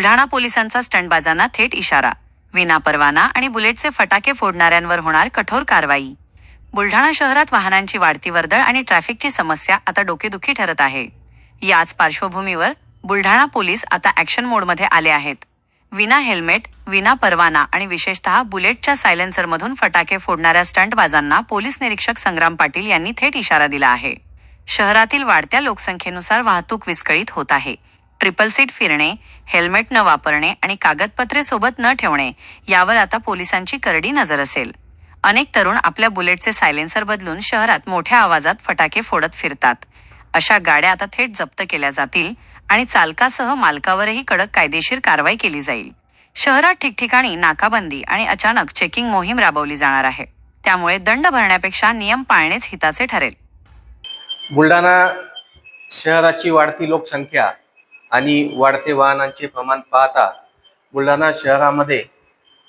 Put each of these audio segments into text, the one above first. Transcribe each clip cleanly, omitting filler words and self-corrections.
बुलढाणा पोलिसांचा स्टंटबाजांना थेट इशारा. विनापरवाना आणि बुलेटचे फटाके फोडणाऱ्यांवर होणार कठोर कारवाई. बुलढाणा शहरात वाहनांची वाढती वर्दळ आणि ट्रॅफिकची समस्या आता डोकेदुखी ठरत आहे. याच पार्श्वभूमीवर बुलढाणा पोलीस आता ॲक्शन मोडमध्ये आले आहेत. विना हेल्मेट, विना परवाना आणि विशेषतः बुलेटच्या सायलेन्सरमधून फटाके फोडणाऱ्या स्टंटबाजांना पोलीस निरीक्षक संग्राम पाटील यांनी थेट इशारा दिला आहे. शहरातील वाढत्या लोकसंख्येनुसार वाहतूक विस्कळीत होत आहे. ट्रिपल सीट फिरणे, हेल्मेट न वापरणे आणि कागदपत्रे सोबत न ठेवणे यावर आता पोलिसांची करडी नजर असेल. अनेक तरुण आपल्या बुलेटचे सायलेन्सर बदलून शहरात मोठ्या आवाजात फटाके फोडत फिरतात. अशा गाड्या आता थेट जप्त केल्या जातील आणि चालकासह मालकावरही कडक कायदेशीर कारवाई केली जाईल. शहरात ठिकठिकाणी नाकाबंदी आणि अचानक चेकिंग मोहीम राबवली जाणार आहे. त्यामुळे दंड भरण्यापेक्षा नियम पाळणेच हिताचे ठरेल. बुलढाणा शहराची वाढती लोकसंख्या आणि वाढते वाहनांचे प्रमाण पाहता बुलढाणा शहरामध्ये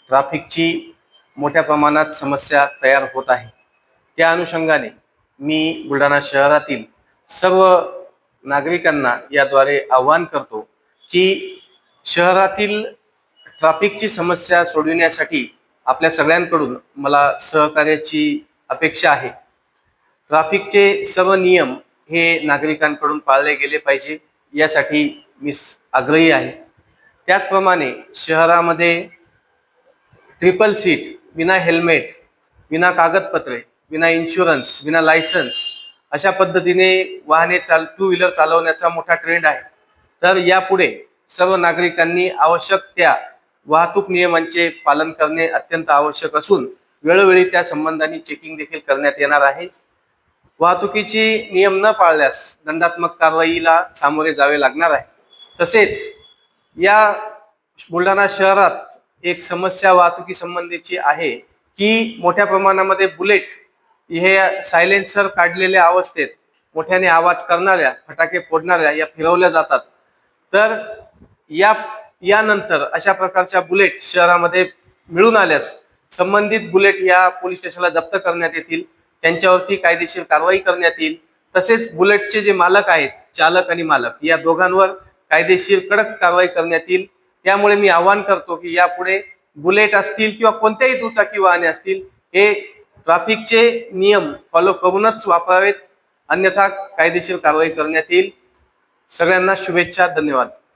ट्रॅफिकची मोठ्या प्रमाणात समस्या तयार होत आहे. त्या अनुषंगाने मी बुलढाणा शहरातील सर्व नागरिकांना याद्वारे आवाहन करतो की शहरातील ट्रॅफिकची समस्या सोडविण्यासाठी आपल्या सगळ्यांकडून मला सहकार्याची अपेक्षा आहे. ट्रॅफिकचे सर्व नियम हे नागरिकांकडून पाळले गेले पाहिजे यासाठी मी आग्रही आहे. त्याचप्रमाणे शहरामध्ये ट्रिपल सीट, विना हेल्मेट, विना कागदपत्रे, विना इन्शुरन्स, विना लायसन्स अशा पद्धतीने वाहने टू व्हीलर चालवण्याचा मोठा ट्रेंड आहे. तर यापुढे सर्व नागरिकांनी आवश्यक त्या वाहतूक नियमांचे पालन करणे अत्यंत आवश्यक असून वेळोवेळी त्या संबंधाने चेकिंग देखील करण्यात येणार आहे. वाहतुकीची नियम न पाळल्यास दंडात्मक कारवाईला सामोरे जावे लागणार आहे. तसेच या बुलढाणा शहरात एक समस्या वाहतुकी संबंधीची आहे की मोठ्या प्रमाणामध्ये बुलेट हे सायलेन्सर काढलेल्या अवस्थेत मोठ्याने आवाज करणाऱ्या, फटाके फोडणाऱ्या या फिरवल्या जातात. तर यानंतर अशा प्रकारच्या बुलेट शहरामध्ये मिळून आल्यास संबंधित बुलेट या पोलीस स्टेशनला जप्त करण्यात येतील. त्यांच्यावरती कायदेशीर कारवाई करण्यात येईल. तसेच बुलेटचे जे मालक आहेत, चालक आणि मालक, या दोघांवर कायदेशीर कडक कारवाई करण्यात येईल. त्यामुळे मी आवाहन करतो की यापुढे बुलेट असतील किंवा कोणत्याही दुचाकी वाहने असतील हे ट्रॅफिकचे नियम फॉलो करूनच वापरावेत, अन्यथा कायदेशीर कारवाई करण्यात येईल. सगळ्यांना शुभेच्छा. धन्यवाद.